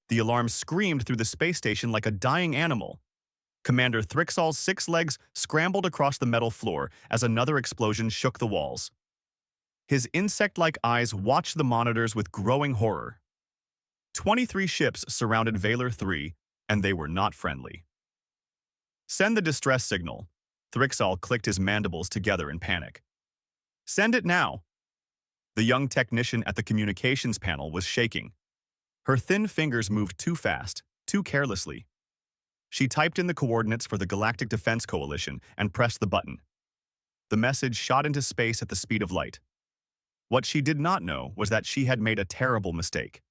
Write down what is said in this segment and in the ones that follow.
The alarm screamed through the space station like a dying animal. Commander Thrixall's 6 legs scrambled across the metal floor as another explosion shook the walls. His insect-like eyes watched the monitors with growing horror. 23 ships surrounded Valor 3, and they were not friendly. "Send the distress signal." Thrixall clicked his mandibles together in panic. "Send it now." The young technician at the communications panel was shaking. Her thin fingers moved too fast, too carelessly. She typed in the coordinates for the Galactic Defense Coalition and pressed the button. The message shot into space at the speed of light. What she did not know was that she had made a terrible mistake.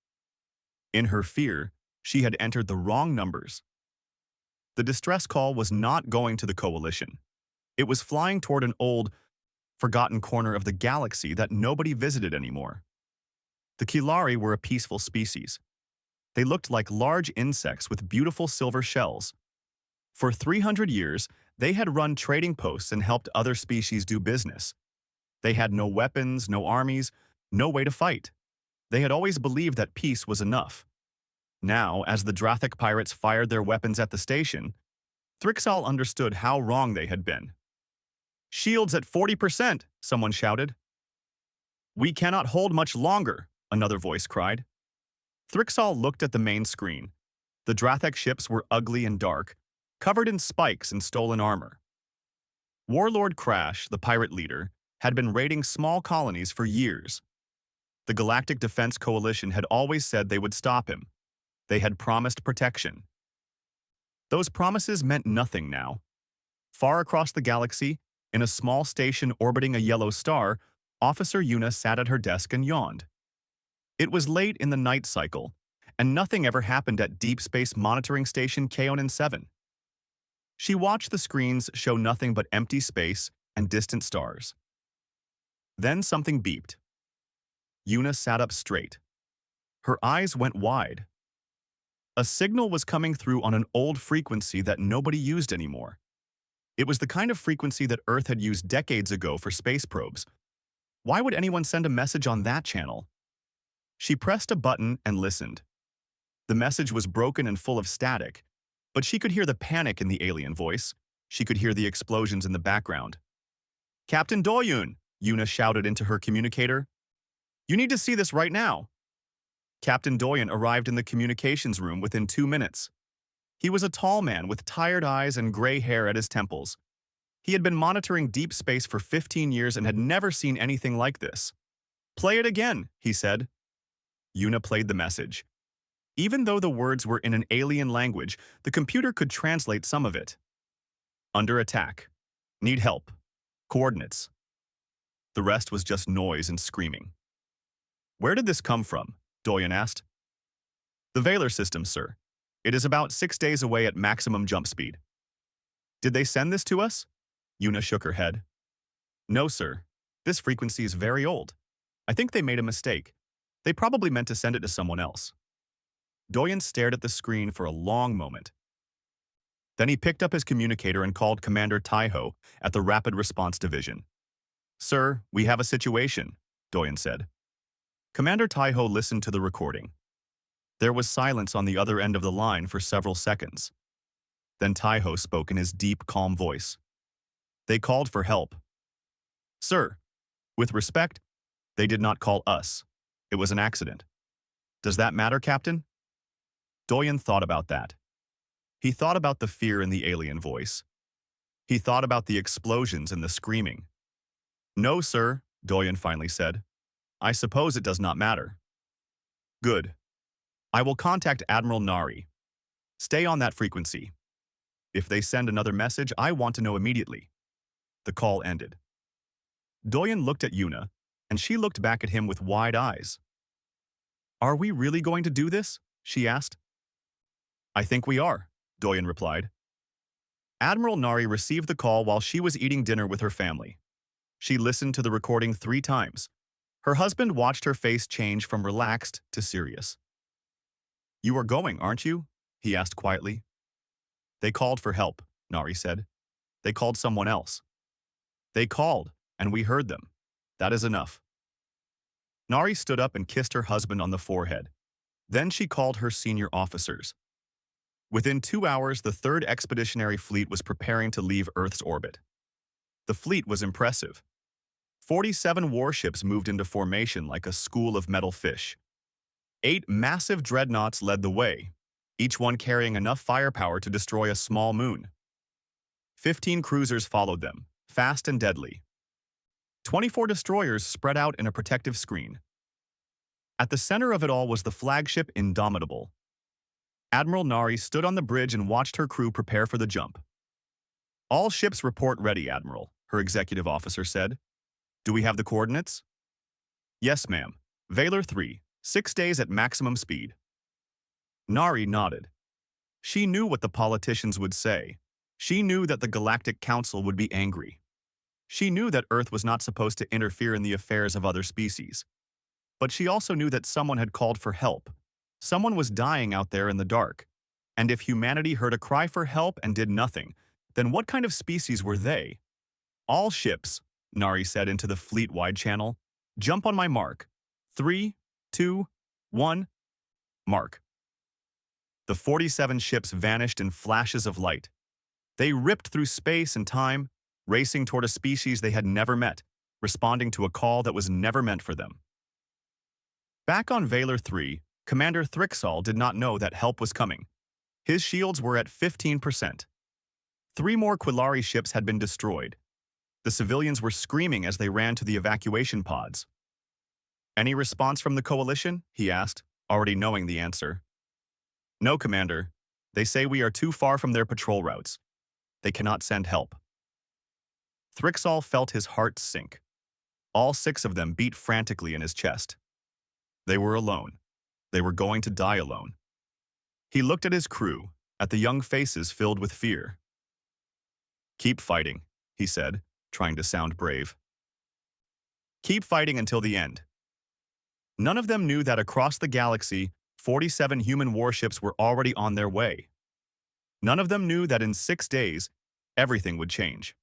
In her fear, she had entered the wrong numbers. The distress call was not going to the Coalition. It was flying toward an old, forgotten corner of the galaxy that nobody visited anymore. The Kilari were a peaceful species. They looked like large insects with beautiful silver shells. For 300 years, they had run trading posts and helped other species do business. They had no weapons, no armies, no way to fight. They had always believed that peace was enough. Now, as the Drathic pirates fired their weapons at the station, Thrixall understood how wrong they had been. "Shields at 40%, someone shouted. "We cannot hold much longer," another voice cried. Thrixall looked at the main screen. The Drathic ships were ugly and dark, covered in spikes and stolen armor. Warlord Crash, the pirate leader, had been raiding small colonies for years. The Galactic Defense Coalition had always said they would stop him. They had promised protection. Those promises meant nothing now. Far across the galaxy, in a small station orbiting a yellow star, Officer Yuna sat at her desk and yawned. It was late in the night cycle, and nothing ever happened at Deep Space Monitoring Station Kaonin 7. She watched the screens show nothing but empty space and distant stars. Then something beeped. Yuna sat up straight. Her eyes went wide. A signal was coming through on an old frequency that nobody used anymore. It was the kind of frequency that Earth had used decades ago for space probes. Why would anyone send a message on that channel? She pressed a button and listened. The message was broken and full of static, but she could hear the panic in the alien voice. She could hear the explosions in the background. "Captain Doyun," Yuna shouted into her communicator. "You need to see this right now." Captain Doyen arrived in the communications room within 2 minutes. He was a tall man with tired eyes and gray hair at his temples. He had been monitoring deep space for 15 years and had never seen anything like this. "Play it again," he said. Yuna played the message. Even though the words were in an alien language, the computer could translate some of it. "Under attack. Need help. Coordinates." The rest was just noise and screaming. "Where did this come from?" Doyen asked. "The Valor system, sir. It is about 6 days away at maximum jump speed." "Did they send this to us?" Yuna shook her head. "No, sir. This frequency is very old. I think they made a mistake. They probably meant to send it to someone else." Doyen stared at the screen for a long moment. Then he picked up his communicator and called Commander Taiho at the Rapid Response Division. "Sir, we have a situation," Doyen said. Commander Taiho listened to the recording. There was silence on the other end of the line for several seconds. Then Taiho spoke in his deep, calm voice. "They called for help." "Sir, with respect, they did not call us. It was an accident." "Does that matter, Captain?" Doyen thought about that. He thought about the fear in the alien voice. He thought about the explosions and the screaming. "No, sir," Doyen finally said. "I suppose it does not matter." "Good. I will contact Admiral Nari. Stay on that frequency. If they send another message, I want to know immediately." The call ended. Doyen looked at Yuna, and she looked back at him with wide eyes. "Are we really going to do this?" she asked. "I think we are," Doyen replied. Admiral Nari received the call while she was eating dinner with her family. She listened to the recording 3 times. Her husband watched her face change from relaxed to serious. "You are going, aren't you?" he asked quietly. "They called for help," Nari said. "They called someone else." "They called, and we heard them. That is enough." Nari stood up and kissed her husband on the forehead. Then she called her senior officers. Within 2 hours, the Third Expeditionary Fleet was preparing to leave Earth's orbit. The fleet was impressive. 47 warships moved into formation like a school of metal fish. 8 massive dreadnoughts led the way, each one carrying enough firepower to destroy a small moon. 15 cruisers followed them, fast and deadly. 24 destroyers spread out in a protective screen. At the center of it all was the flagship Indomitable. Admiral Nari stood on the bridge and watched her crew prepare for the jump. "All ships report ready, Admiral," her executive officer said. "Do we have the coordinates?" "Yes, ma'am. Valor 3, 6 days at maximum speed." Nari nodded. She knew what the politicians would say. She knew that the Galactic Council would be angry. She knew that Earth was not supposed to interfere in the affairs of other species. But she also knew that someone had called for help. Someone was dying out there in the dark. And if humanity heard a cry for help and did nothing, then what kind of species were they? "All ships," Nari said into the fleet-wide channel, "jump on my mark. 3, 2, 1, mark." The 47 ships vanished in flashes of light. They ripped through space and time, racing toward a species they had never met, responding to a call that was never meant for them. Back on Valor 3, Commander Thrixall did not know that help was coming. His shields were at 15%. 3 more Quillari ships had been destroyed. The civilians were screaming as they ran to the evacuation pods. "Any response from the Coalition?" he asked, already knowing the answer. "No, Commander. They say we are too far from their patrol routes. They cannot send help." Thrixall felt his heart sink. All 6 of them beat frantically in his chest. They were alone. They were going to die alone. He looked at his crew, at the young faces filled with fear. "Keep fighting," he said, trying to sound brave. "Keep fighting until the end." None of them knew that across the galaxy, 47 human warships were already on their way. None of them knew that in 6 days, everything would change.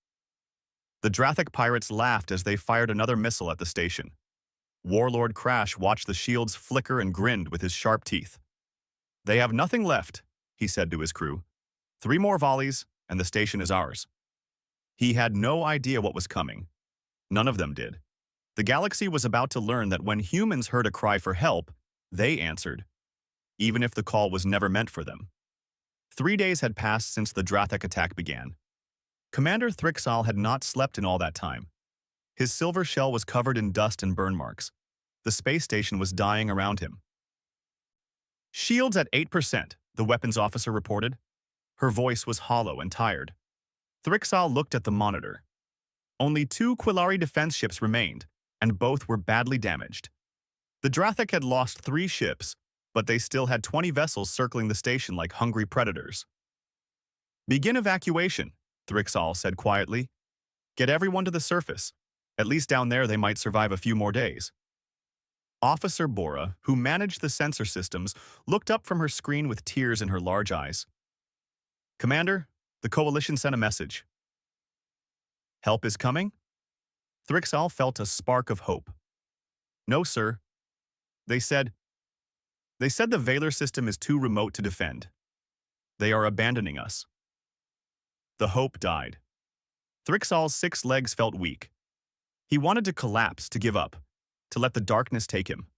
The Drathic pirates laughed as they fired another missile at the station. Warlord Crash watched the shields flicker and grinned with his sharp teeth. "They have nothing left," he said to his crew. 3 more volleys, and the station is ours." He had no idea what was coming. None of them did. The galaxy was about to learn that when humans heard a cry for help, they answered, even if the call was never meant for them. 3 days had passed since the Drathic attack began. Commander Thrixall had not slept in all that time. His silver shell was covered in dust and burn marks. The space station was dying around him. "Shields at 8%, the weapons officer reported. Her voice was hollow and tired. Thrixall looked at the monitor. Only 2 Quillari defense ships remained, and both were badly damaged. The Drathic had lost 3 ships, but they still had 20 vessels circling the station like hungry predators. "Begin evacuation," Thrixall said quietly. "Get everyone to the surface. At least down there they might survive a few more days." Officer Bora, who managed the sensor systems, looked up from her screen with tears in her large eyes. "Commander, the Coalition sent a message." "Help is coming?" Thrixall felt a spark of hope. "No, sir. They said the Valor system is too remote to defend. They are abandoning us." The hope died. Thrixall's 6 legs felt weak. He wanted to collapse, to give up, to let the darkness take him.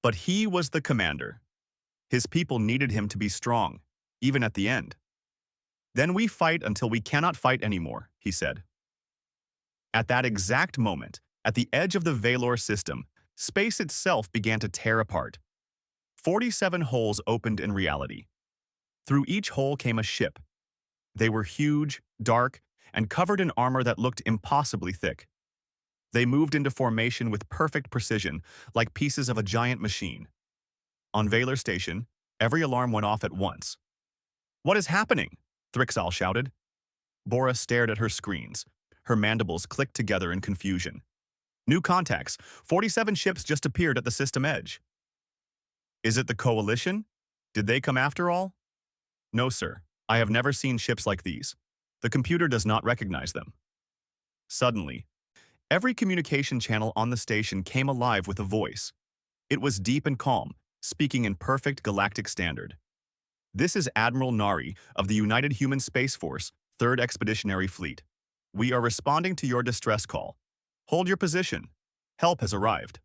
But he was the commander. His people needed him to be strong, even at the end. "Then we fight until we cannot fight anymore," he said. At that exact moment, at the edge of the Valor system, space itself began to tear apart. 47 holes opened in reality. Through each hole came a ship. They were huge, dark, and covered in armor that looked impossibly thick. They moved into formation with perfect precision, like pieces of a giant machine. On Valor Station, every alarm went off at once. "What is happening?" Thrixall shouted. Bora stared at her screens. Her mandibles clicked together in confusion. "New contacts. 47 ships just appeared at the system edge." "Is it the Coalition? Did they come after all?" "No, sir. I have never seen ships like these. The computer does not recognize them." Suddenly, every communication channel on the station came alive with a voice. It was deep and calm, speaking in perfect galactic standard. This is Admiral Nari of the United Human Space Force, 3rd Expeditionary Fleet. We are responding to your distress call. Hold your position. Help has arrived.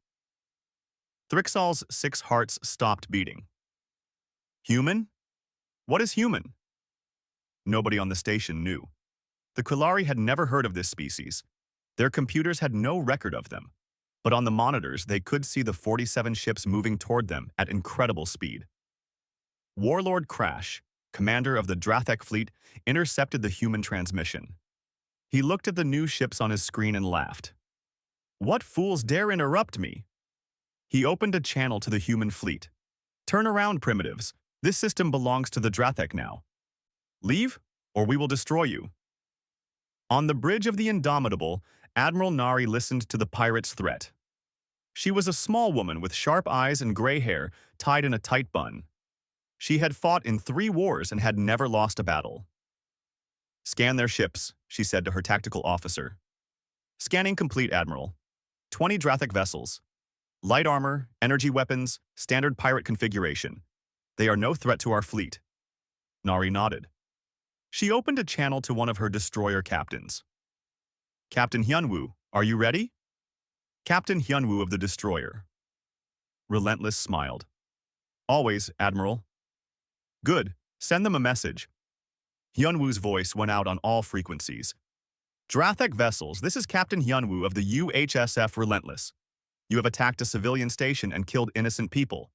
Thrixal's 6 hearts stopped beating. Human? What is human? Nobody on the station knew. The Quillari had never heard of this species. Their computers had no record of them. But on the monitors, they could see the 47 ships moving toward them at incredible speed. Warlord Crash, commander of the Drathek fleet, intercepted the human transmission. He looked at the new ships on his screen and laughed. What fools dare interrupt me? He opened a channel to the human fleet. Turn around, primitives. This system belongs to the Drathek now. Leave, or we will destroy you. On the bridge of the Indomitable, Admiral Nari listened to the pirate's threat. She was a small woman with sharp eyes and gray hair tied in a tight bun. She had fought in 3 wars and had never lost a battle. Scan their ships, she said to her tactical officer. Scanning complete, Admiral. 20 Drathek vessels. Light armor, energy weapons, standard pirate configuration. They are no threat to our fleet. Nari nodded. She opened a channel to one of her destroyer captains. Captain Hyunwoo, are you ready? Captain Hyunwoo of the destroyer. Relentless smiled. Always, Admiral. Good, send them a message. Hyunwoo's voice went out on all frequencies. Drathek vessels, this is Captain Hyunwoo of the UHSF Relentless. You have attacked a civilian station and killed innocent people.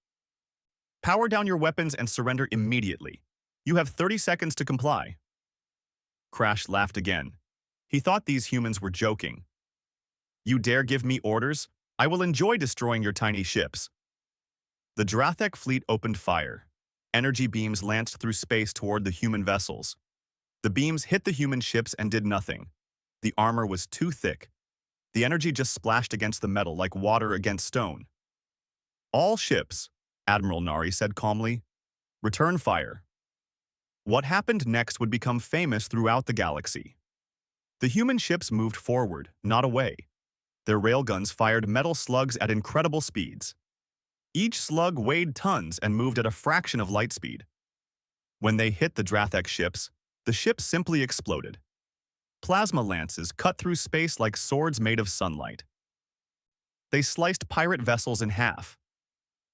Power down your weapons and surrender immediately. You have 30 seconds to comply. Crash laughed again. He thought these humans were joking. You dare give me orders? I will enjoy destroying your tiny ships. The Drathek fleet opened fire. Energy beams lanced through space toward the human vessels. The beams hit the human ships and did nothing. The armor was too thick. The energy just splashed against the metal like water against stone. All ships, Admiral Nari said calmly, return fire. What happened next would become famous throughout the galaxy. The human ships moved forward, not away. Their railguns fired metal slugs at incredible speeds. Each slug weighed tons and moved at a fraction of light speed. When they hit the Drathek ships, the ships simply exploded. Plasma lances cut through space like swords made of sunlight. They sliced pirate vessels in half.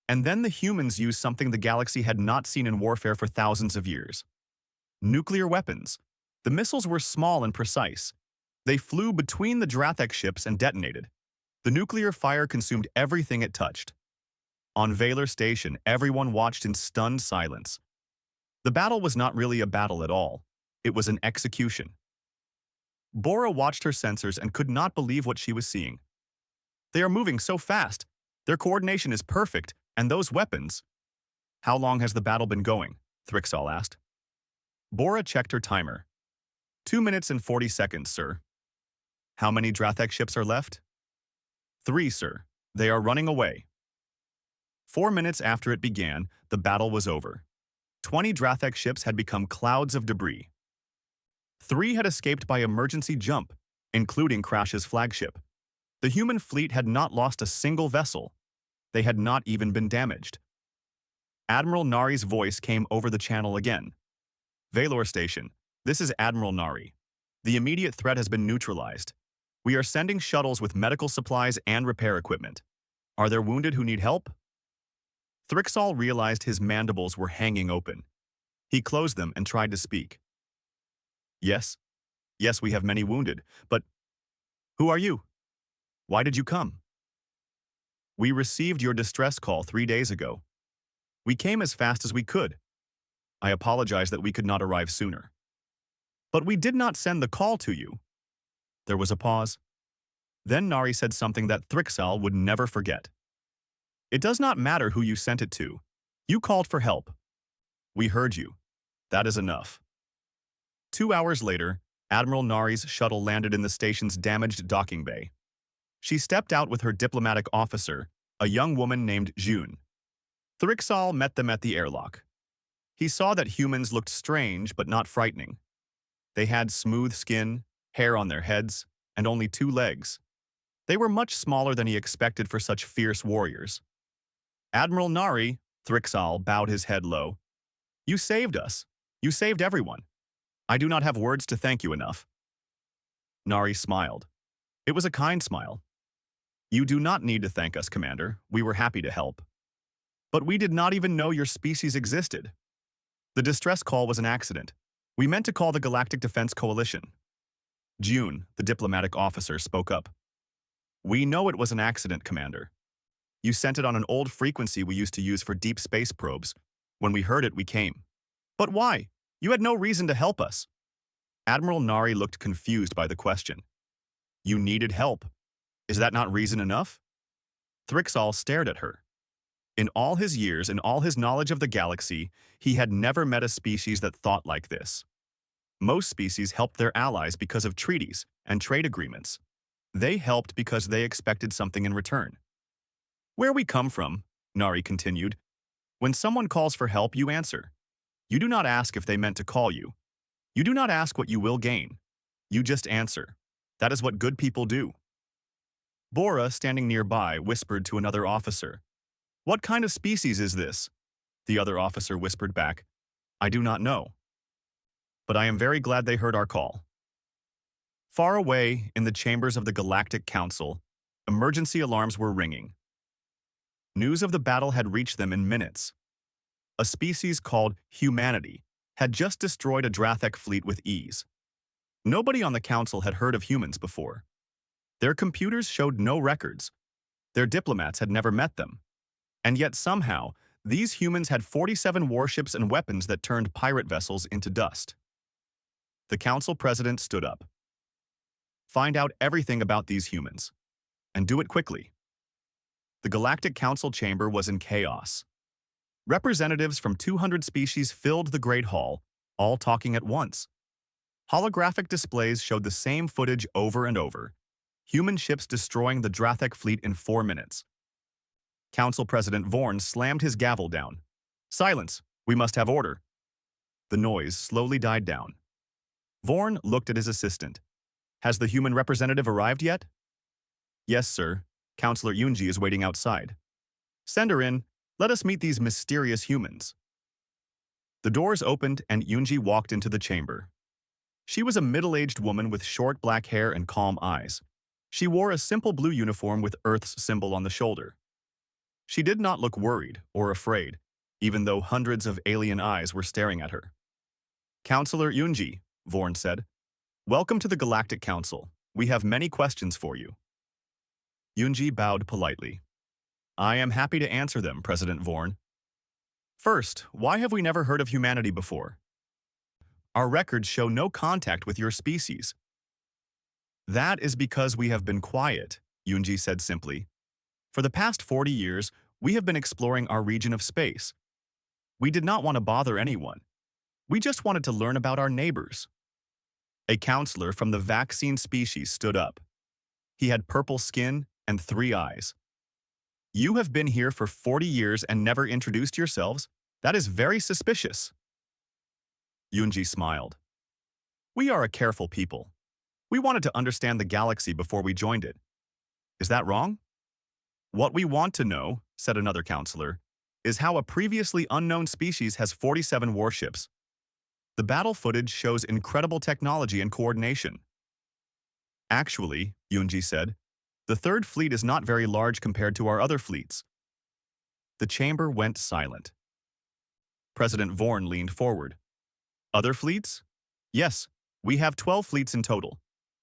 And then the humans used something the galaxy had not seen in warfare for thousands of years. Nuclear weapons. The missiles were small and precise. They flew between the Drathek ships and detonated. The nuclear fire consumed everything it touched. On Valor Station, everyone watched in stunned silence. The battle was not really a battle at all. It was an execution. Bora watched her sensors and could not believe what she was seeing. They are moving so fast. Their coordination is perfect, and those weapons. How long has the battle been going? Thrixal asked. Bora checked her timer. 2 minutes and 40 seconds, sir. How many Drathek ships are left? 3, sir. They are running away. 4 minutes after it began, the battle was over. 20 Drathek ships had become clouds of debris. 3 had escaped by emergency jump, including Crash's flagship. The human fleet had not lost a single vessel. They had not even been damaged. Admiral Nari's voice came over the channel again. Valor Station, this is Admiral Nari. The immediate threat has been neutralized. We are sending shuttles with medical supplies and repair equipment. Are there wounded who need help? Thrixal realized his mandibles were hanging open. He closed them and tried to speak. Yes. Yes, we have many wounded, but who are you? Why did you come? We received your distress call 3 days ago. We came as fast as we could. I apologize that we could not arrive sooner. But we did not send the call to you. There was a pause. Then Nari said something that Thrixal would never forget. It does not matter who you sent it to. You called for help. We heard you. That is enough. 2 hours later, Admiral Nari's shuttle landed in the station's damaged docking bay. She stepped out with her diplomatic officer, a young woman named June. Thrixal met them at the airlock. He saw that humans looked strange but not frightening. They had smooth skin, hair on their heads, and only 2 legs. They were much smaller than he expected for such fierce warriors. Admiral Nari, Thrixal bowed his head low. You saved us. You saved everyone. I do not have words to thank you enough. Nari smiled. It was a kind smile. You do not need to thank us, Commander. We were happy to help. But we did not even know your species existed. The distress call was an accident. We meant to call the Galactic Defense Coalition. June, the diplomatic officer, spoke up. We know it was an accident, Commander. You sent it on an old frequency we used to use for deep space probes. When we heard it, we came. But why? You had no reason to help us. Admiral Nari looked confused by the question. You needed help. Is that not reason enough? Thrixal stared at her. In all his years and all his knowledge of the galaxy, he had never met a species that thought like this. Most species helped their allies because of treaties and trade agreements. They helped because they expected something in return. Where we come from, Nari continued, when someone calls for help, you answer. You do not ask if they meant to call you. You do not ask what you will gain. You just answer. That is what good people do. Bora, standing nearby, whispered to another officer. What kind of species is this? The other officer whispered back. I do not know. But I am very glad they heard our call. Far away, in the chambers of the Galactic Council, emergency alarms were ringing. News of the battle had reached them in minutes. A species called humanity had just destroyed a Drathek fleet with ease. Nobody on the council had heard of humans before. Their computers showed no records. Their diplomats had never met them. And yet somehow, these humans had 47 warships and weapons that turned pirate vessels into dust. The council president stood up. Find out everything about these humans. And do it quickly. The Galactic Council chamber was in chaos. Representatives from 200 species filled the Great Hall, all talking at once. Holographic displays showed the same footage over and over. Human ships destroying the Drathek fleet in 4 minutes. Council President Vorn slammed his gavel down. Silence! We must have order. The noise slowly died down. Vorn looked at his assistant. Has the human representative arrived yet? Yes, sir. Counselor Yunji is waiting outside. Send her in. Let us meet these mysterious humans. The doors opened and Yunji walked into the chamber. She was a middle-aged woman with short black hair and calm eyes. She wore a simple blue uniform with Earth's symbol on the shoulder. She did not look worried or afraid, even though hundreds of alien eyes were staring at her. Counselor Yunji, Vorn said, welcome to the Galactic Council. We have many questions for you. Yunji bowed politely. I am happy to answer them, President Vorn. First, why have we never heard of humanity before? Our records show no contact with your species. That is because we have been quiet, Yunji said simply. For the past 40 years, we have been exploring our region of space. We did not want to bother anyone. We just wanted to learn about our neighbors. A counselor from the vaccine species stood up. He had purple skin and 3 eyes. You have been here for 40 years and never introduced yourselves? That is very suspicious. Yunji smiled. We are a careful people. We wanted to understand the galaxy before we joined it. Is that wrong? What we want to know, said another counselor, is how a previously unknown species has 47 warships. The battle footage shows incredible technology and coordination. Actually, Yunji said, the third fleet is not very large compared to our other fleets. The chamber went silent. President Vorn leaned forward. Other fleets? Yes, we have 12 fleets in total.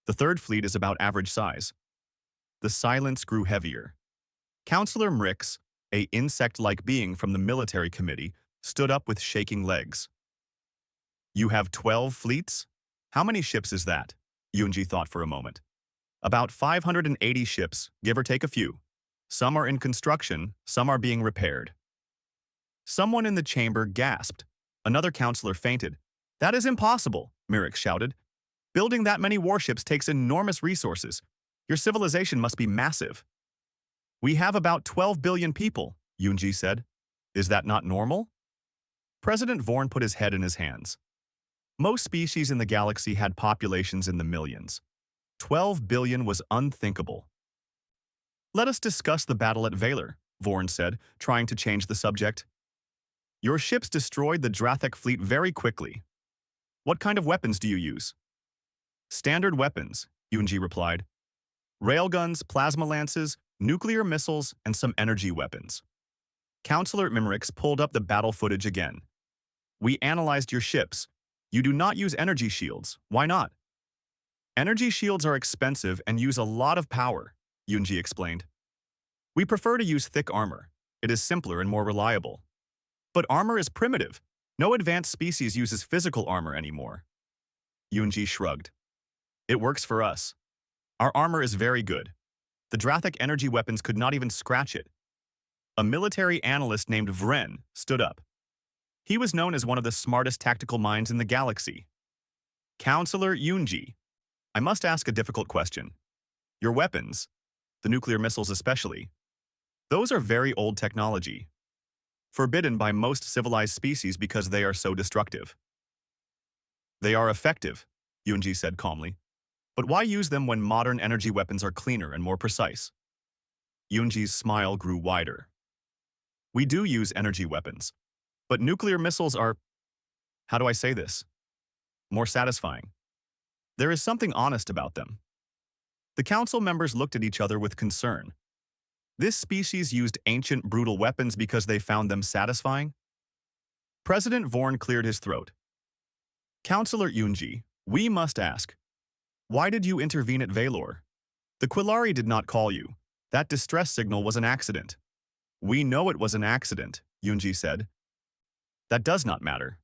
The third fleet is about average size. The silence grew heavier. Counselor Mrix, a insect-like being from the military committee, stood up with shaking legs. You have 12 fleets? How many ships is that? Yunji thought for a moment. About 580 ships, give or take a few. Some are in construction, some are being repaired. Someone in the chamber gasped. Another counselor fainted. That is impossible, Mrix shouted. Building that many warships takes enormous resources. Your civilization must be massive. We have about 12 billion people, Yunji said. Is that not normal? President Vorn put his head in his hands. Most species in the galaxy had populations in the millions. 12 billion was unthinkable. Let us discuss the battle at Valor, Vorn said, trying to change the subject. Your ships destroyed the Drathek fleet very quickly. What kind of weapons do you use? Standard weapons, Yunji replied. Railguns, plasma lances, nuclear missiles, and some energy weapons. Counselor Mimrix pulled up the battle footage again. We analyzed your ships. You do not use energy shields. Why not? Energy shields are expensive and use a lot of power, Yunji explained. We prefer to use thick armor. It is simpler and more reliable. But armor is primitive. No advanced species uses physical armor anymore. Yunji shrugged. It works for us. Our armor is very good. The Drathek energy weapons could not even scratch it. A military analyst named Vren stood up. He was known as one of the smartest tactical minds in the galaxy. Counselor Yunji, I must ask a difficult question. Your weapons, the nuclear missiles especially, those are very old technology, forbidden by most civilized species because they are so destructive. They are effective, Yunji said calmly. But why use them when modern energy weapons are cleaner and more precise? Yunji's smile grew wider. We do use energy weapons, but nuclear missiles are, how do I say this, more satisfying. There is something honest about them. The council members looked at each other with concern. This species used ancient, brutal weapons because they found them satisfying? President Vorn cleared his throat. Counselor Yunji, we must ask, why did you intervene at Valor? The Quillari did not call you. That distress signal was an accident. We know it was an accident, Yunji said. That does not matter.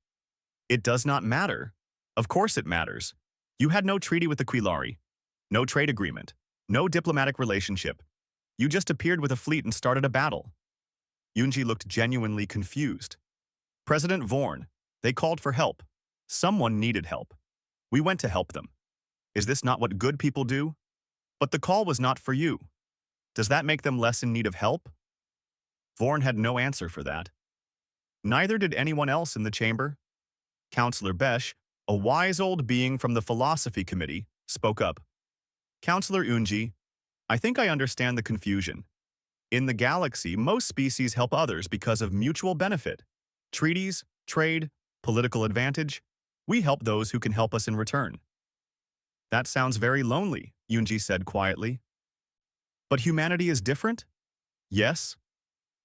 It does not matter. Of course it matters. You had no treaty with the Quillari, no trade agreement, no diplomatic relationship. You just appeared with a fleet and started a battle. Yunji looked genuinely confused. President Vorn, they called for help. Someone needed help. We went to help them. Is this not what good people do? But the call was not for you. Does that make them less in need of help? Vorn had no answer for that. Neither did anyone else in the chamber. Counselor Besh, a wise old being from the Philosophy Committee, spoke up. Counselor Yunji, I think I understand the confusion. In the galaxy, most species help others because of mutual benefit. Treaties, trade, political advantage. We help those who can help us in return. That sounds very lonely, Yunji said quietly. But humanity is different? Yes.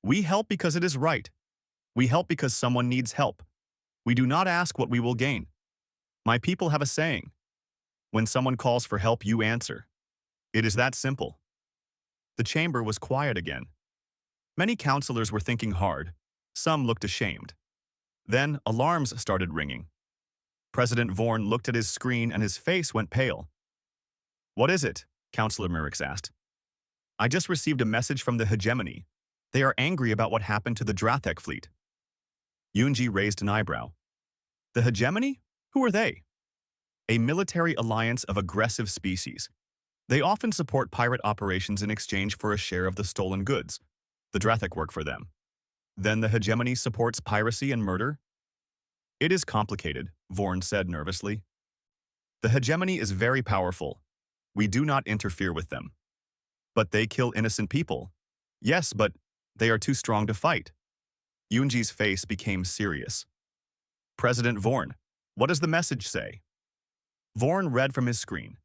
We help because it is right. We help because someone needs help. We do not ask what we will gain. My people have a saying. When someone calls for help, you answer. It is that simple. The chamber was quiet again. Many counselors were thinking hard. Some looked ashamed. Then alarms started ringing. President Vorn looked at his screen and his face went pale. What is it? Counselor Murix asked. I just received a message from the Hegemony. They are angry about what happened to the Drathek fleet. Yunji raised an eyebrow. The Hegemony? Who are they? A military alliance of aggressive species. They often support pirate operations in exchange for a share of the stolen goods. The Drathek work for them. Then the Hegemony supports piracy and murder? It is complicated, Vorn said nervously. The Hegemony is very powerful. We do not interfere with them. But they kill innocent people. Yes, but they are too strong to fight. Yunji's face became serious. President Vorn, what does the message say? Vorn read from his screen.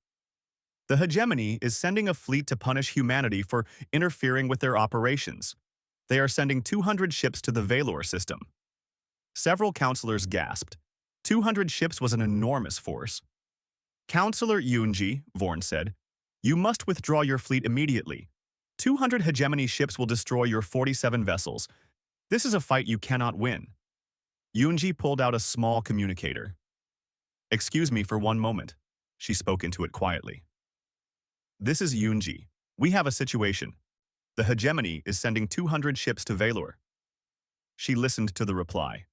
The Hegemony is sending a fleet to punish humanity for interfering with their operations. They are sending 200 ships to the Valor system. Several counselors gasped. 200 ships was an enormous force. Counselor Yunji, Vorn said, you must withdraw your fleet immediately. 200 Hegemony ships will destroy your 47 vessels. This is a fight you cannot win. Yunji pulled out a small communicator. Excuse me for one moment. She spoke into it quietly. This is Yunji. We have a situation. The Hegemony is sending 200 ships to Valor. She listened to the reply.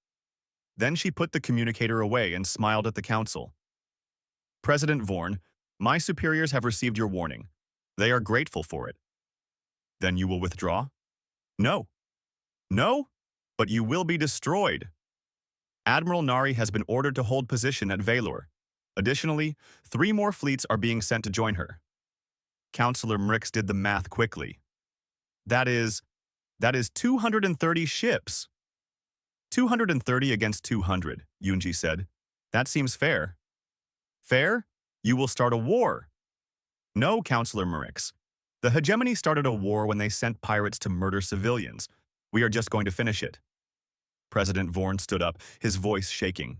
Then she put the communicator away and smiled at the council. President Vorn, my superiors have received your warning. They are grateful for it. Then you will withdraw? No. No? But you will be destroyed. Admiral Nari has been ordered to hold position at Valor. Additionally, 3 more fleets are being sent to join her. Counselor Mrix did the math quickly. That is 230 ships. 230 against 200, Yunji said. That seems fair. Fair? You will start a war. No, Counselor Murix. The Hegemony started a war when they sent pirates to murder civilians. We are just going to finish it. President Vorn stood up, his voice shaking.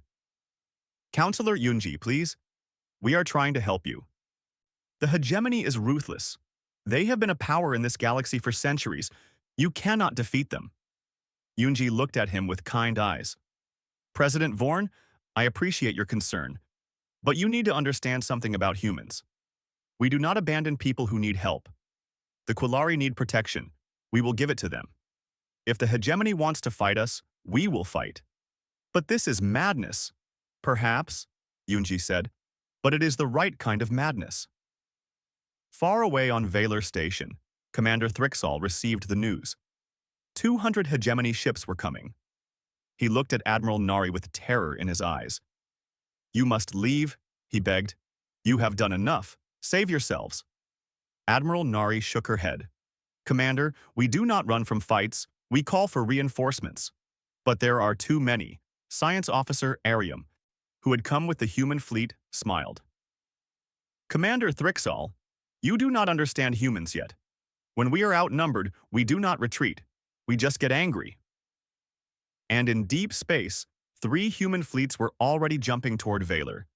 Counselor Yunji, please. We are trying to help you. The Hegemony is ruthless. They have been a power in this galaxy for centuries. You cannot defeat them. Yunji looked at him with kind eyes. President Vorn, I appreciate your concern, but you need to understand something about humans. We do not abandon people who need help. The Quillari need protection. We will give it to them. If the Hegemony wants to fight us, we will fight. But this is madness. Perhaps, Yunji said, but it is the right kind of madness. Far away on Valor Station, Commander Thrixall received the news. 200 Hegemony ships were coming. He looked at Admiral Nari with terror in his eyes. You must leave, he begged. You have done enough. Save yourselves. Admiral Nari shook her head. Commander, we do not run from fights. We call for reinforcements. But there are too many. Science Officer Arium, who had come with the human fleet, smiled. Commander Thrixall, you do not understand humans yet. When we are outnumbered, we do not retreat. We just get angry. And in deep space, 3 human fleets were already jumping toward Valor.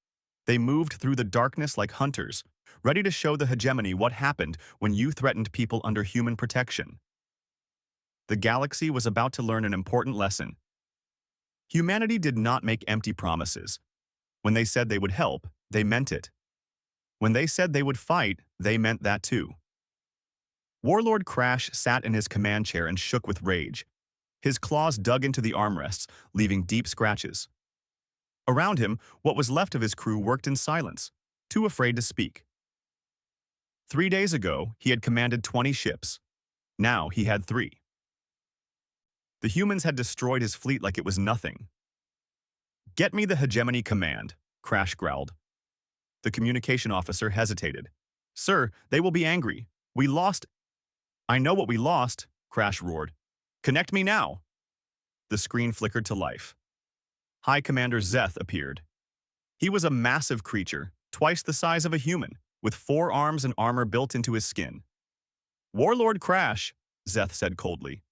They moved through the darkness like hunters, ready to show the Hegemony what happened when you threatened people under human protection. The galaxy was about to learn an important lesson. Humanity did not make empty promises. When they said they would help, they meant it. When they said they would fight, they meant that too. Warlord Crash sat in his command chair and shook with rage. His claws dug into the armrests, leaving deep scratches. Around him, what was left of his crew worked in silence, too afraid to speak. 3 days ago, he had commanded 20 ships. Now he had 3. The humans had destroyed his fleet like it was nothing. Get me the Hegemony command, Crash growled. The communication officer hesitated. Sir, they will be angry. We lost. I know what we lost, Crash roared. Connect me now. The screen flickered to life. High Commander Zeth appeared. He was a massive creature, twice the size of a human, with 4 arms and armor built into his skin. Warlord Crash, Zeth said coldly.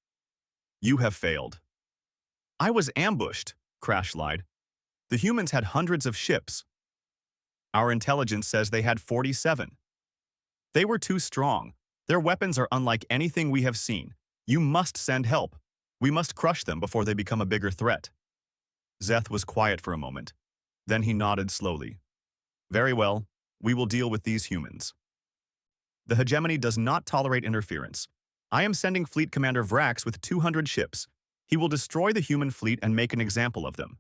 You have failed. I was ambushed, Crash lied. The humans had hundreds of ships. Our intelligence says they had 47. They were too strong. Their weapons are unlike anything we have seen. You must send help. We must crush them before they become a bigger threat. Zeth was quiet for a moment. Then he nodded slowly. Very well, we will deal with these humans. The Hegemony does not tolerate interference. I am sending Fleet Commander Vrax with 200 ships. He will destroy the human fleet and make an example of them.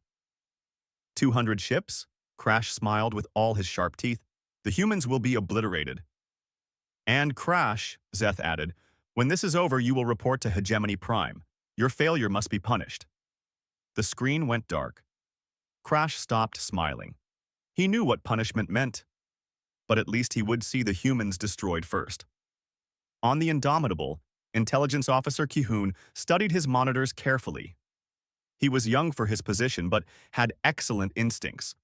200 ships? Crash smiled with all his sharp teeth. The humans will be obliterated. And Crash, Zeth added, when this is over you will report to Hegemony Prime. Your failure must be punished. The screen went dark. Crash stopped smiling. He knew what punishment meant. But at least he would see the humans destroyed first. On the Indomitable, Intelligence Officer Kihoon studied his monitors carefully. He was young for his position but had excellent instincts.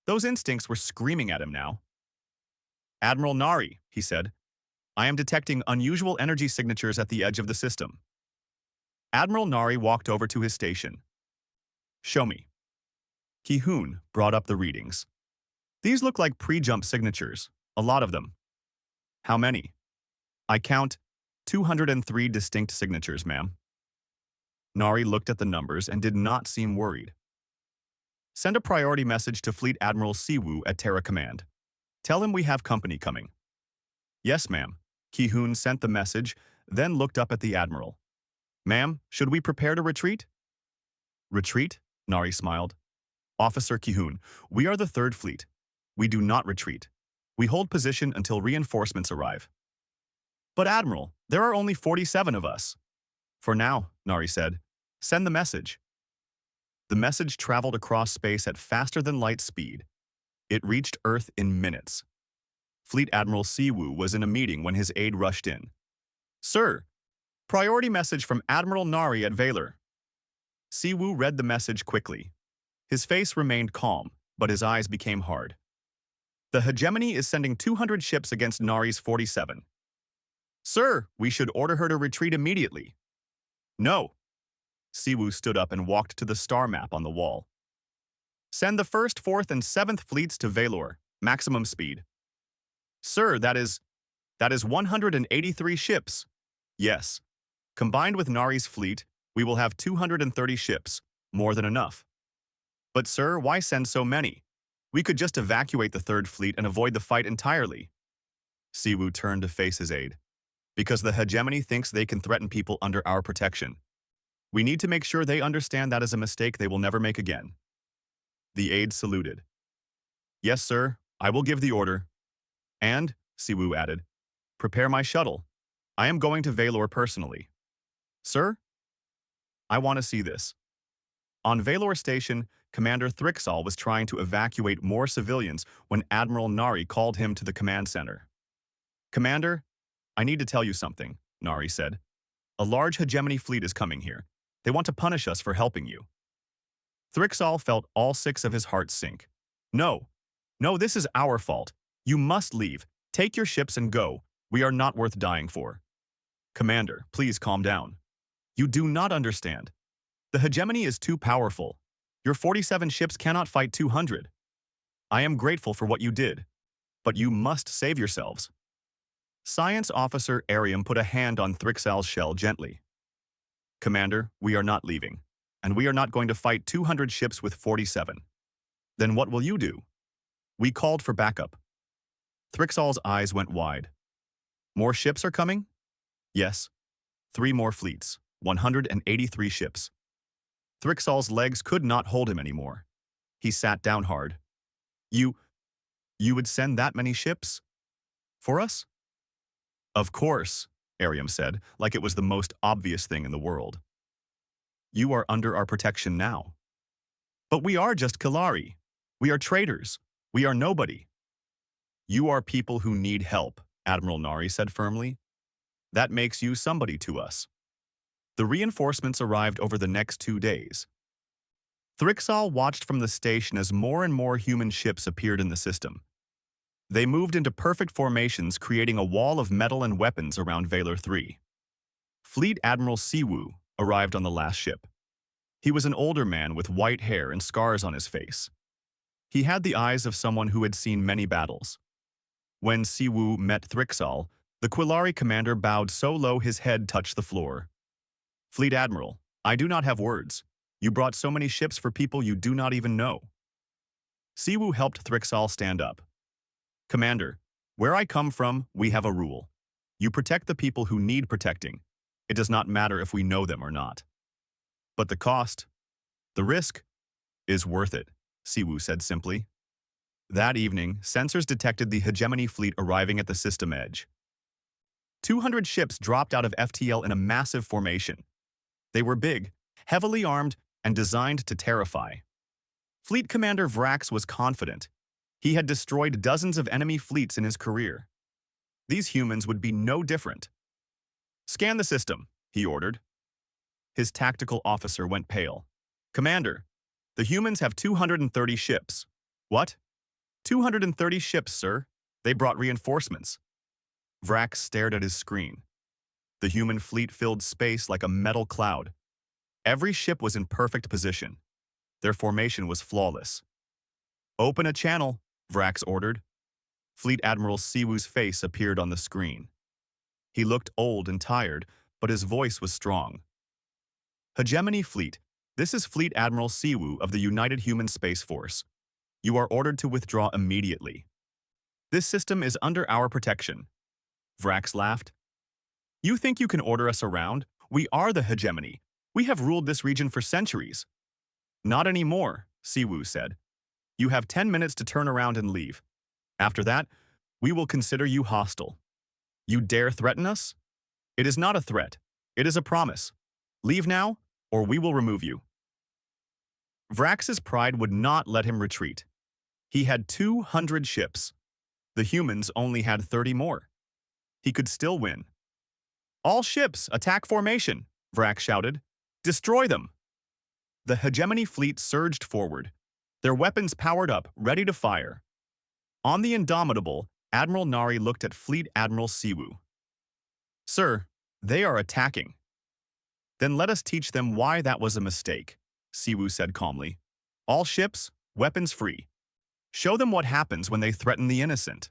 Those instincts were screaming at him now. Admiral Nari, he said, I am detecting unusual energy signatures at the edge of the system. Admiral Nari walked over to his station. Show me. Kihoon brought up the readings. These look like pre-jump signatures, a lot of them. How many? I count 203 distinct signatures, ma'am. Nari looked at the numbers and did not seem worried. Send a priority message to Fleet Admiral Siwu at Terra Command. Tell him we have company coming. Yes, ma'am. Kihoon sent the message, then looked up at the Admiral. Ma'am, should we prepare to retreat? Retreat? Nari smiled. Officer Kihoon, we are the 3rd Fleet. We do not retreat. We hold position until reinforcements arrive. But Admiral, there are only 47 of us. For now, Nari said. Send the message. The message traveled across space at faster-than-light speed. It reached Earth in minutes. Fleet Admiral Siwu was in a meeting when his aide rushed in. Sir, priority message from Admiral Nari at Valor. Siwoo read the message quickly. His face remained calm, but his eyes became hard. The Hegemony is sending 200 ships against Nari's 47. Sir, we should order her to retreat immediately. No. Siwoo stood up and walked to the star map on the wall. Send the 1st, 4th, and 7th fleets to Valor, maximum speed. Sir, that is 183 ships. Yes. Combined with Nari's fleet, we will have 230 ships, more than enough. But sir, why send so many? We could just evacuate the 3rd fleet and avoid the fight entirely. Siwoo turned to face his aide. Because the Hegemony thinks they can threaten people under our protection. We need to make sure they understand that is a mistake they will never make again. The aide saluted. Yes, sir, I will give the order. And, Siwoo added, prepare my shuttle. I am going to Valor personally. Sir? I want to see this. On Valor Station, Commander Thrixall was trying to evacuate more civilians when Admiral Nari called him to the command center. Commander, I need to tell you something, Nari said. A large Hegemony fleet is coming here. They want to punish us for helping you. Thrixall felt all 6 of his heart sink. No, this is our fault. You must leave. Take your ships and go. We are not worth dying for. Commander, please calm down. You do not understand. The Hegemony is too powerful. Your 47 ships cannot fight 200. I am grateful for what you did, but you must save yourselves. Science Officer Arium put a hand on Thrixall's shell gently. Commander, we are not leaving, and we are not going to fight 200 ships with 47. Then what will you do? We called for backup. Thrixall's eyes went wide. More ships are coming? Yes. 3 more fleets, 183 ships. Thrixall's legs could not hold him anymore. He sat down hard. You would send that many ships? For us? Of course, Arium said, like it was the most obvious thing in the world. You are under our protection now. But we are just Kalari. We are traitors. We are nobody. You are people who need help, Admiral Nari said firmly. That makes you somebody to us. The reinforcements arrived over the next 2 days. Thrixall watched from the station as more and more human ships appeared in the system. They moved into perfect formations, creating a wall of metal and weapons around Valor 3. Fleet Admiral Siwoo arrived on the last ship. He was an older man with white hair and scars on his face. He had the eyes of someone who had seen many battles. When Siwoo met Thrixall, the Quillari commander bowed so low his head touched the floor. Fleet Admiral, I do not have words. You brought so many ships for people you do not even know. Siwoo helped Thrixall stand up. Commander, where I come from, we have a rule. You protect the people who need protecting. It does not matter if we know them or not. But the cost, the risk, is worth it, Siwoo said simply. That evening, sensors detected the Hegemony fleet arriving at the system edge. 200 ships dropped out of FTL in a massive formation. They were big, heavily armed, and designed to terrify. Fleet Commander Vrax was confident. He had destroyed dozens of enemy fleets in his career. These humans would be no different. Scan the system, he ordered. His tactical officer went pale. Commander, the humans have 230 ships. What? 230 ships, sir. They brought reinforcements. Vrax stared at his screen. The human fleet filled space like a metal cloud. Every ship was in perfect position. Their formation was flawless. Open a channel, Vrax ordered. Fleet Admiral Siwoo's face appeared on the screen. He looked old and tired, but his voice was strong. Hegemony Fleet, this is Fleet Admiral Siwoo of the United Human Space Force. You are ordered to withdraw immediately. This system is under our protection. Vrax laughed. You think you can order us around? We are the Hegemony. We have ruled this region for centuries. Not anymore, Siwoo said. You have 10 minutes to turn around and leave. After that, we will consider you hostile. You dare threaten us? It is not a threat. It is a promise. Leave now, or we will remove you. Vrax's pride would not let him retreat. He had 200 ships. The humans only had 30 more. He could still win. All ships, attack formation, Vrax shouted. Destroy them. The Hegemony fleet surged forward, their weapons powered up, ready to fire. On the Indomitable, Admiral Nari looked at Fleet Admiral Siwu. "Sir, they are attacking." "Then let us teach them why that was a mistake," Siwu said calmly. "All ships, weapons free. Show them what happens when they threaten the innocent."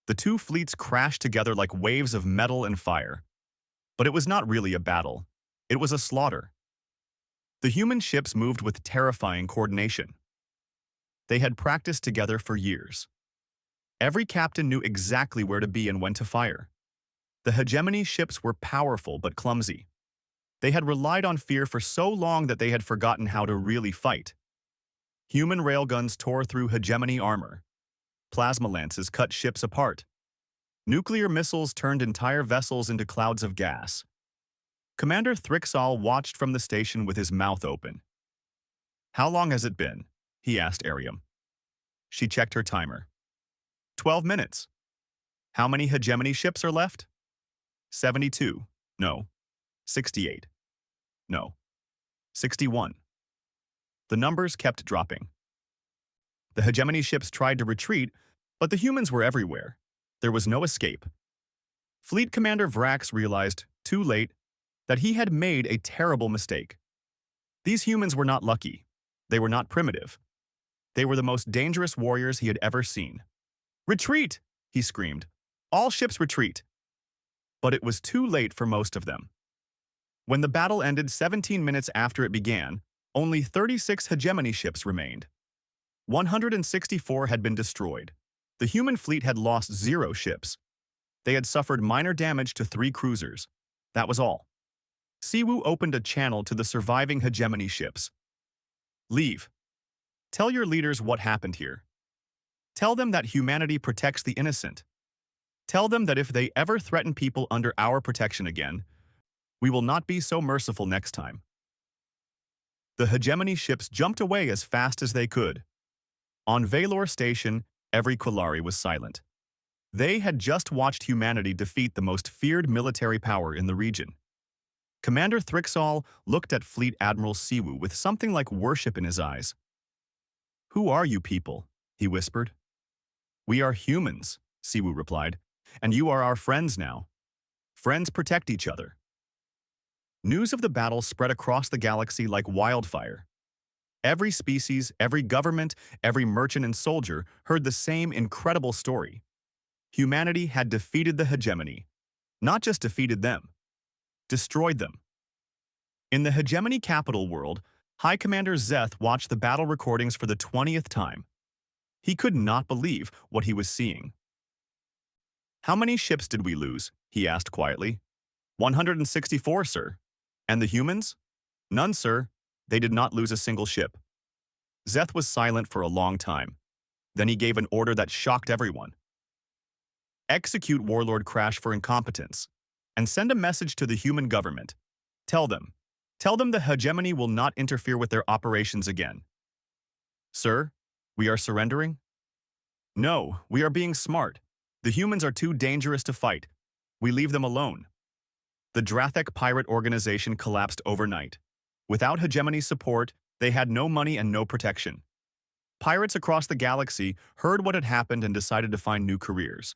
The two fleets crashed together like waves of metal and fire. But it was not really a battle. It was a slaughter. The human ships moved with terrifying coordination. They had practiced together for years. Every captain knew exactly where to be and when to fire. The Hegemony ships were powerful but clumsy. They had relied on fear for so long that they had forgotten how to really fight. Human railguns tore through Hegemony armor. Plasma lances cut ships apart. Nuclear missiles turned entire vessels into clouds of gas. Commander Thrixal watched from the station with his mouth open. "How long has it been?" he asked Ariam. She checked her timer. 12 minutes. "How many Hegemony ships are left?" 72. No. 68. No. 61. The numbers kept dropping. The Hegemony ships tried to retreat, but the humans were everywhere. There was no escape. Fleet Commander Vrax realized, too late, that he had made a terrible mistake. These humans were not lucky. They were not primitive. They were the most dangerous warriors he had ever seen. "Retreat!" he screamed. "All ships retreat!" But it was too late for most of them. When the battle ended 17 minutes after it began, only 36 Hegemony ships remained. 164 had been destroyed. The human fleet had lost 0 ships. They had suffered minor damage to 3 cruisers. That was all. Siwu opened a channel to the surviving Hegemony ships. "Leave. Tell your leaders what happened here. Tell them that humanity protects the innocent. Tell them that if they ever threaten people under our protection again, we will not be so merciful next time." The Hegemony ships jumped away as fast as they could. On Valor Station, every Quillari was silent. They had just watched humanity defeat the most feared military power in the region. Commander Thrixal looked at Fleet Admiral Siwu with something like worship in his eyes. "Who are you people?" he whispered. "We are humans," Siwu replied, "and you are our friends now. Friends protect each other." News of the battle spread across the galaxy like wildfire. Every species, every government, every merchant and soldier heard the same incredible story. Humanity had defeated the Hegemony. Not just defeated them, destroyed them. In the Hegemony capital world, High Commander Zeth watched the battle recordings for the 20th time. He could not believe what he was seeing. "How many ships did we lose?" he asked quietly. 164, sir. "And the humans?" "None, sir. They did not lose a single ship." Zeth was silent for a long time. Then he gave an order that shocked everyone. "Execute Warlord Crash for incompetence, and send a message to the human government. Tell them the Hegemony will not interfere with their operations again." "Sir, we are surrendering?" "No, we are being smart. The humans are too dangerous to fight. We leave them alone." The Drathek pirate organization collapsed overnight. Without Hegemony's support, they had no money and no protection. Pirates across the galaxy heard what had happened and decided to find new careers.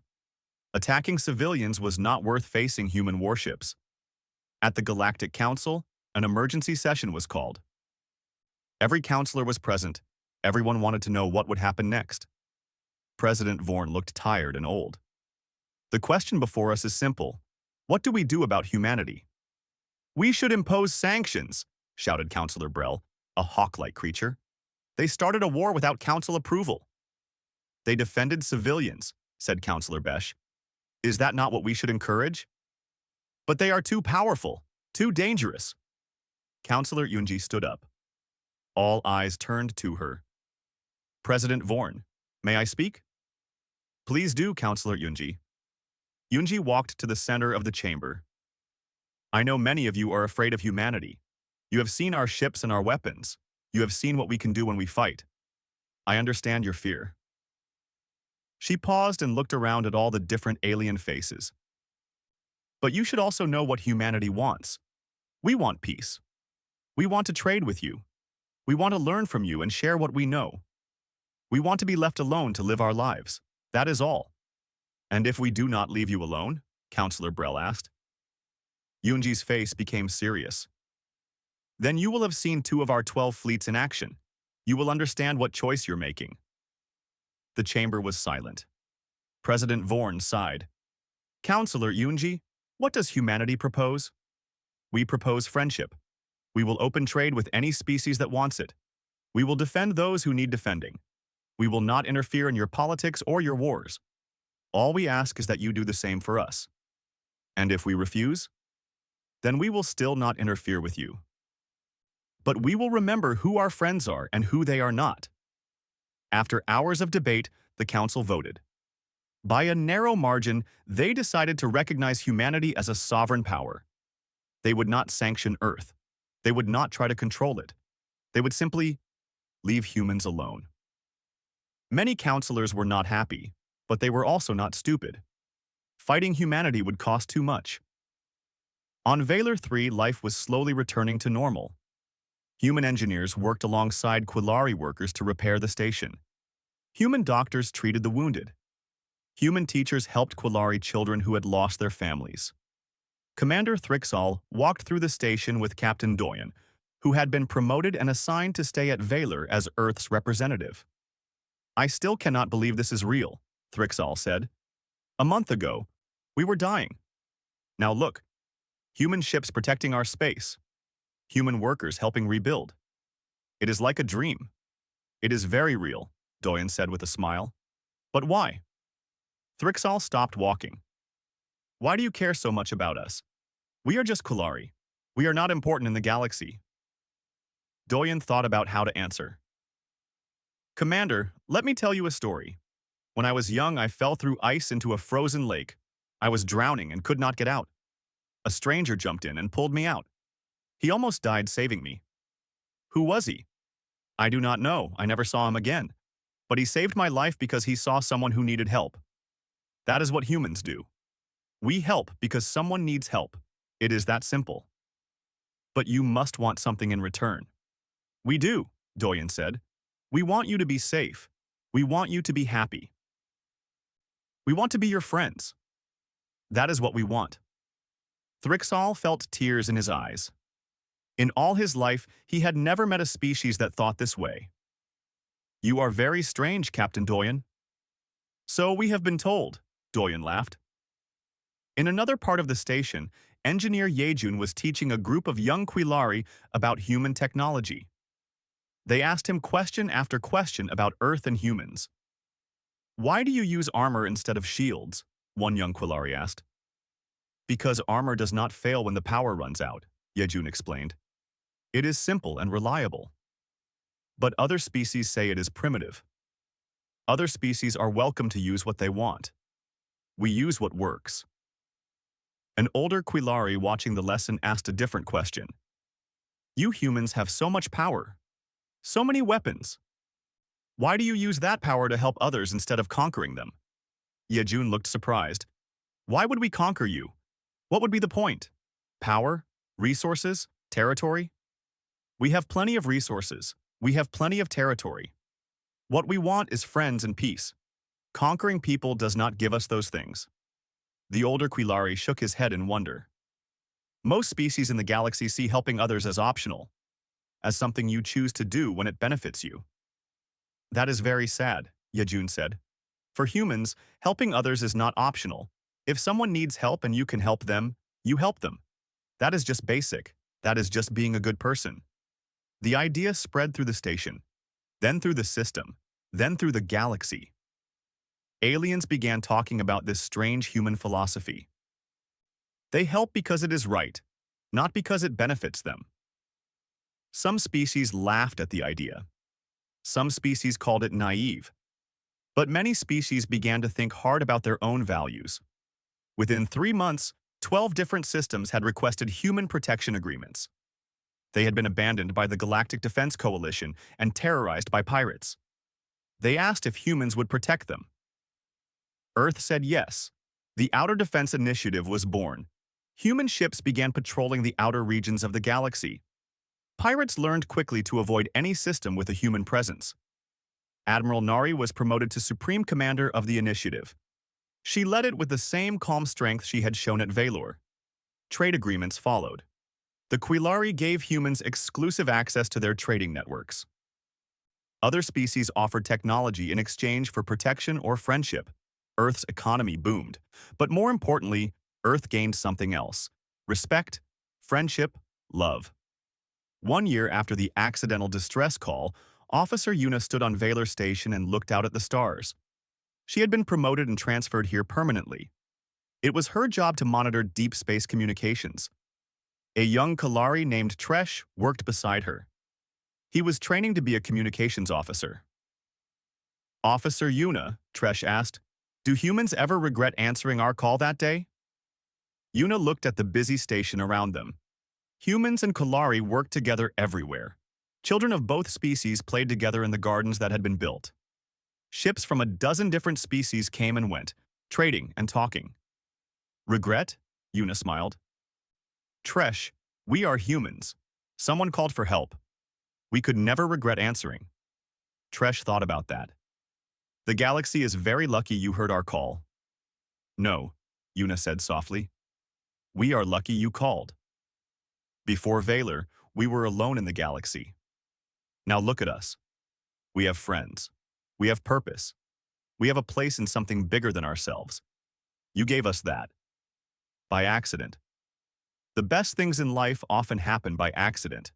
Attacking civilians was not worth facing human warships. At the Galactic Council, an emergency session was called. Every counselor was present. Everyone wanted to know what would happen next. President Vorn looked tired and old. "The question before us is simple. What do we do about humanity?" "We should impose sanctions," shouted Counselor Brell, a hawk-like creature. "They started a war without council approval." "They defended civilians," said Counselor Besh. "Is that not what we should encourage?" "But they are too powerful, too dangerous." Counselor Yunji stood up. All eyes turned to her. "President Vorn, may I speak?" "Please do, Counselor Yunji." Yunji walked to the center of the chamber. "I know many of you are afraid of humanity. You have seen our ships and our weapons. You have seen what we can do when we fight. I understand your fear." She paused and looked around at all the different alien faces. "But you should also know what humanity wants. We want peace. We want to trade with you. We want to learn from you and share what we know. We want to be left alone to live our lives. That is all. And if we do not leave you alone? Counselor Brell asked. Yunji's face became serious. Then you will have seen 2 of our 12 fleets in action. You will understand what choice you're making. The chamber was silent. President Vorn sighed. Counselor Yunji, what does humanity propose? We propose friendship. We will open trade with any species that wants it. We will defend those who need defending. We will not interfere in your politics or your wars. All we ask is that you do the same for us. And if we refuse, then we will still not interfere with you. But we will remember who our friends are and who they are not. After hours of debate, the council voted. By a narrow margin, they decided to recognize humanity as a sovereign power. They would not sanction Earth. They would not try to control it. They would simply leave humans alone. Many counselors were not happy, but they were also not stupid. Fighting humanity would cost too much. On Valor 3, life was slowly returning to normal. Human engineers worked alongside Quillari workers to repair the station. Human doctors treated the wounded. Human teachers helped Quillari children who had lost their families. Commander Thrixall walked through the station with Captain Doyen, who had been promoted and assigned to stay at Valor as Earth's representative. I still cannot believe this is real, Thrixall said. A month ago, we were dying. Now look, human ships protecting our space. Human workers helping rebuild. It is like a dream. It is very real, Doyen said with a smile. But why? Thrixall stopped walking. Why do you care so much about us? We are just Quillari. We are not important in the galaxy. Doyen thought about how to answer. Commander, let me tell you a story. When I was young, I fell through ice into a frozen lake. I was drowning and could not get out. A stranger jumped in and pulled me out. He almost died saving me. Who was he? I do not know. I never saw him again. But he saved my life because he saw someone who needed help. That is what humans do. We help because someone needs help. It is that simple. But you must want something in return. We do, Doyen said. We want you to be safe. We want you to be happy. We want to be your friends. That is what we want. Thrixall felt tears in his eyes. In all his life, he had never met a species that thought this way. You are very strange, Captain Doyen. So we have been told, Doyen laughed. In another part of the station, Engineer Yejun was teaching a group of young Quillari about human technology. They asked him question after question about Earth and humans. Why do you use armor instead of shields? One young Quillari asked. Because armor does not fail when the power runs out, Yejun explained. It is simple and reliable. But other species say it is primitive. Other species are welcome to use what they want. We use what works. An older Quillari watching the lesson asked a different question. You humans have so much power. So many weapons. Why do you use that power to help others instead of conquering them? Yejun looked surprised. Why would we conquer you? What would be the point? Power? Resources? Territory? We have plenty of resources. We have plenty of territory. What we want is friends and peace. Conquering people does not give us those things. The older Quillari shook his head in wonder. Most species in the galaxy see helping others as optional, as something you choose to do when it benefits you. That is very sad, Yejun said. For humans, helping others is not optional. If someone needs help and you can help them, you help them. That is just basic. That is just being a good person. The idea spread through the station, then through the system, then through the galaxy. Aliens began talking about this strange human philosophy. They help because it is right, not because it benefits them. Some species laughed at the idea. Some species called it naive. But many species began to think hard about their own values. Within 3 months, 12 different systems had requested human protection agreements. They had been abandoned by the Galactic Defense Coalition and terrorized by pirates. They asked if humans would protect them. Earth said yes. The Outer Defense Initiative was born. Human ships began patrolling the outer regions of the galaxy. Pirates learned quickly to avoid any system with a human presence. Admiral Nari was promoted to Supreme Commander of the initiative. She led it with the same calm strength she had shown at Valor. Trade agreements followed. The Quilari gave humans exclusive access to their trading networks. Other species offered technology in exchange for protection or friendship. Earth's economy boomed. But more importantly, Earth gained something else: respect, friendship, love. 1 year after the accidental distress call, Officer Yuna stood on Valor Station and looked out at the stars. She had been promoted and transferred here permanently. It was her job to monitor deep space communications. A young Kalari named Tresh worked beside her. He was training to be a communications officer. "Officer Yuna," Tresh asked, "do humans ever regret answering our call that day?" Yuna looked at the busy station around them. Humans and Kalari worked together everywhere. Children of both species played together in the gardens that had been built. Ships from a dozen different species came and went, trading and talking. "Regret?" Yuna smiled. "Tresh, we are humans. Someone called for help. We could never regret answering." Tresh thought about that. "The galaxy is very lucky you heard our call." "No," Yuna said softly. "We are lucky you called. Before Valor, we were alone in the galaxy. Now look at us. We have friends. We have purpose. We have a place in something bigger than ourselves. You gave us that. By accident. The best things in life often happen by accident."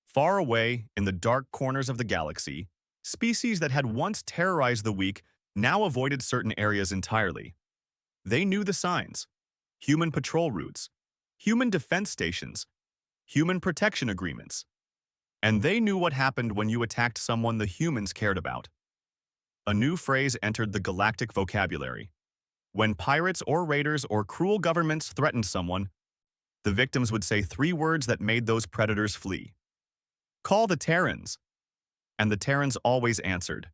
Far away, in the dark corners of the galaxy, species that had once terrorized the weak now avoided certain areas entirely. They knew the signs: human patrol routes, human defense stations, human protection agreements. And they knew what happened when you attacked someone the humans cared about. A new phrase entered the galactic vocabulary. When pirates or raiders or cruel governments threatened someone, the victims would say 3 words that made those predators flee. "Call the Terrans." And the Terrans always answered.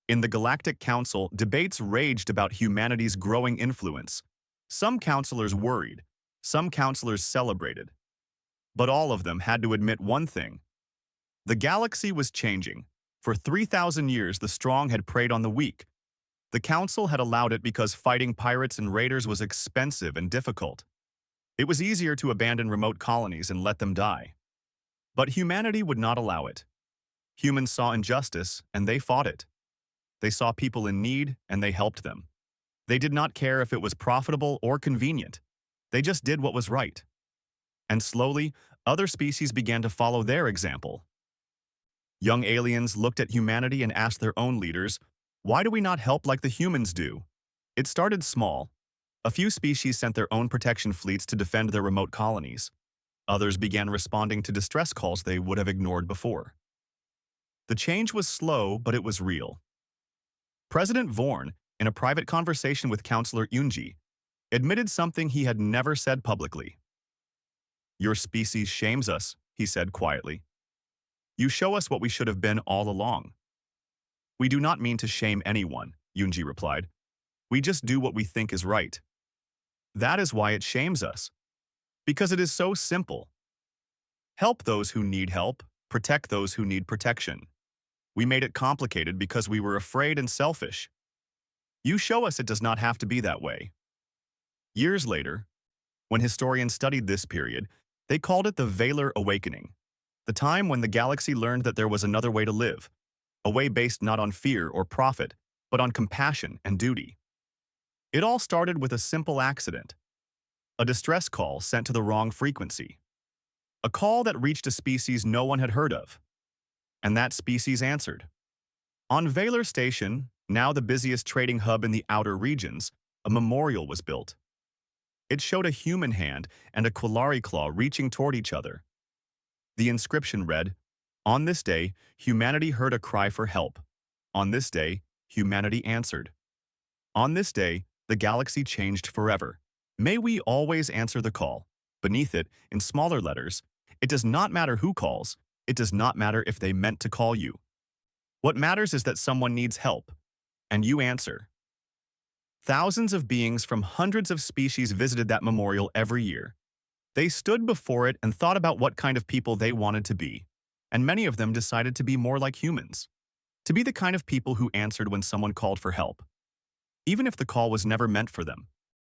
In the Galactic Council, debates raged about humanity's growing influence. Some counselors worried, some counselors celebrated. But all of them had to admit one thing: the galaxy was changing. For 3,000 years, the strong had preyed on the weak. The Council had allowed it because fighting pirates and raiders was expensive and difficult. It was easier to abandon remote colonies and let them die. But humanity would not allow it. Humans saw injustice, and they fought it. They saw people in need, and they helped them. They did not care if it was profitable or convenient. They just did what was right. And slowly, other species began to follow their example. Young aliens looked at humanity and asked their own leaders, "Why do we not help like the humans do?" It started small. A few species sent their own protection fleets to defend their remote colonies. Others began responding to distress calls they would have ignored before. The change was slow, but it was real. President Vorn, in a private conversation with Counselor Yunji, admitted something he had never said publicly. "Your species shames us," he said quietly. "You show us what we should have been all along." "We do not mean to shame anyone," Yunji replied. "We just do what we think is right. That is why it shames us. Because it is so simple. Help those who need help, protect those who need protection. We made it complicated because we were afraid and selfish. You show us it does not have to be that way." Years later, when historians studied this period, they called it the Valor Awakening, the time when the galaxy learned that there was another way to live, a way based not on fear or profit, but on compassion and duty. It all started with a simple accident: a distress call sent to the wrong frequency. A call that reached a species no one had heard of. And that species answered. On Valor Station, now the busiest trading hub in the outer regions, a memorial was built. It showed a human hand and a Quilari claw reaching toward each other. The inscription read, "On this day, humanity heard a cry for help. On this day, humanity answered. On this day, the galaxy changed forever. May we always answer the call." Beneath it, in smaller letters, "It does not matter who calls. It does not matter if they meant to call you. What matters is that someone needs help, and you answer." Thousands of beings from hundreds of species visited that memorial every year. They stood before it and thought about what kind of people they wanted to be, and many of them decided to be more like humans, to be the kind of people who answered when someone called for help, even if the call was never meant for them.